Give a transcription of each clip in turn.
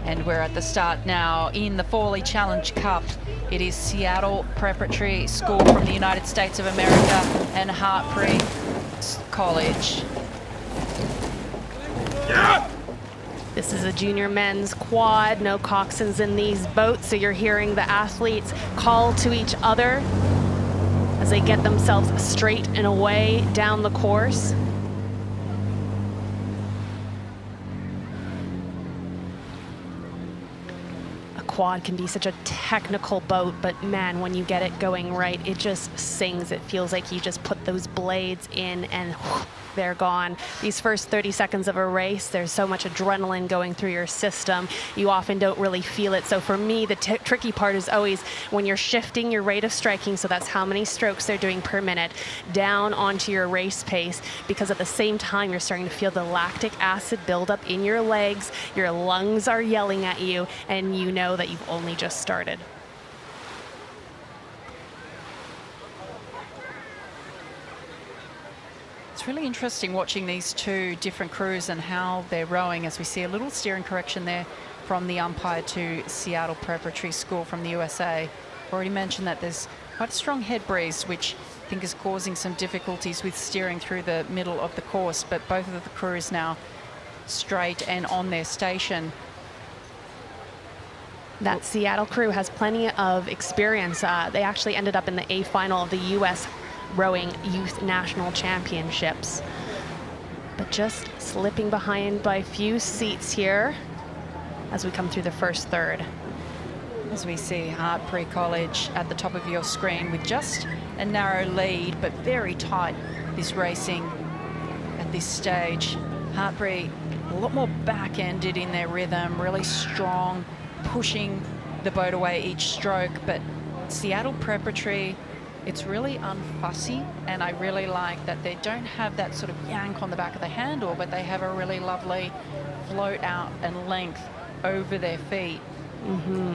And we're at the start now in the Fawley Challenge Cup. It is Seattle Preparatory School from the United States of America and Hartpury College. This is a junior men's quad, no coxswains in these boats, so you're hearing the athletes call to each other as they get themselves straight and away down the course. Quad can be such a technical boat, but man, when you get it going right, it just sings. It feels like you just put those blades in and whew, they're gone. These first 30 seconds of a race, there's so much adrenaline going through your system. You often don't really feel it. So for me, the tricky part is always when you're shifting your rate of striking, so that's how many strokes they're doing per minute, down onto your race pace, because at the same time, you're starting to feel the lactic acid buildup in your legs, your lungs are yelling at you, and you know that you've only just started. It's really interesting watching these two different crews and how they're rowing, as we see a little steering correction there from the umpire to Seattle Preparatory School from the USA. Already mentioned that there's quite a strong head breeze, which I think is causing some difficulties with steering through the middle of the course, but both of the crews now straight and on their station. That Seattle crew has plenty of experience. They actually ended up in the A final of the U.S. Rowing Youth National Championships. But just slipping behind by a few seats here as we come through the first third. As we see Hartpury College at the top of your screen with just a narrow lead, but very tight this racing at this stage. Hartpury a lot more back-ended in their rhythm, really strong, pushing the boat away each stroke, but Seattle Preparatory, it's really unfussy, and I really like that they don't have that sort of yank on the back of the handle, but they have a really lovely float out and length over their feet.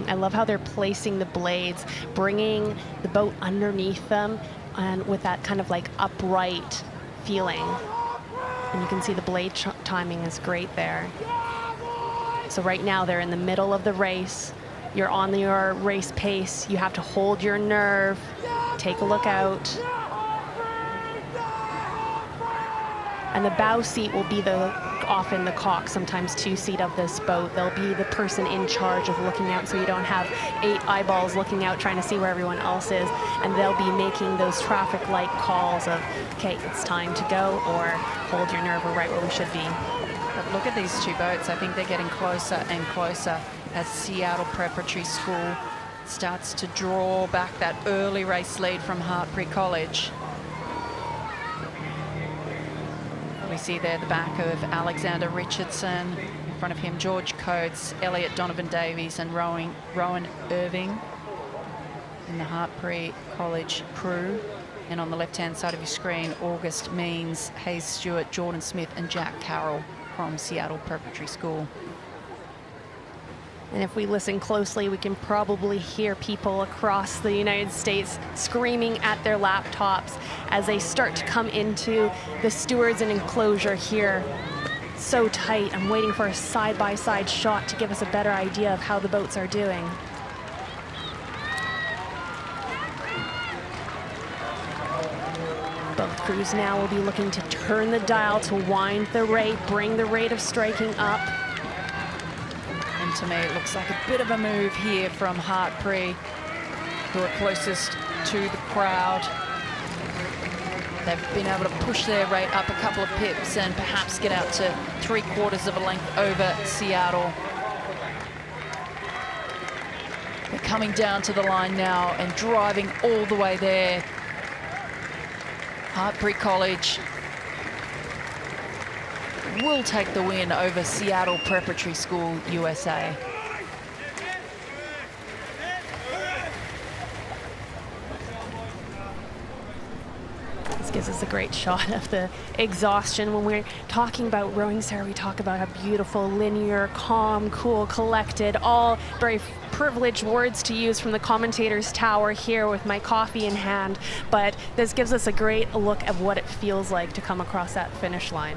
I love how they're placing the blades, bringing the boat underneath them, and with that kind of like upright feeling. And you can see the blade timing is great there. So right now they're in the middle of the race. You're on your race pace. You have to hold your nerve. Take a look out. And the bow seat will be often the cock, sometimes two seat of this boat. They'll be the person in charge of looking out, so you don't have 8 eyeballs looking out trying to see where everyone else is. And they'll be making those traffic light calls of, okay, it's time to go, or hold your nerve, we're right where we should be. But look at these two boats. I think they're getting closer and closer as Seattle Preparatory School starts to draw back that early race lead from Hartpury College. We see there the back of Alexander Richardson, in front of him George Coates, Elliot Donovan Davies and Rowan Irving in the Hartpury College crew. And on the left-hand side of your screen, August Means, Hayes Stewart, Jordan Smith and Jack Carroll from Seattle Preparatory School. And if we listen closely, we can probably hear people across the United States screaming at their laptops as they start to come into the stewards and enclosure here. So tight. I'm waiting for a side-by-side shot to give us a better idea of how the boats are doing. Both crews now will be looking to turn the dial to wind the rate, bring the rate of striking up. And to me, it looks like a bit of a move here from Hartpury, who are closest to the crowd. They've been able to push their rate up a couple of pips and perhaps get out to 3/4 of a length over Seattle. They're coming down to the line now and driving all the way there. Hartpury College will take the win over Seattle Preparatory School, USA. This gives us a great shot of the exhaustion. When we're talking about rowing, Sarah, we talk about how beautiful, linear, calm, cool, collected, all very privileged words to use from the commentator's tower here with my coffee in hand. But this gives us a great look at what it feels like to come across that finish line.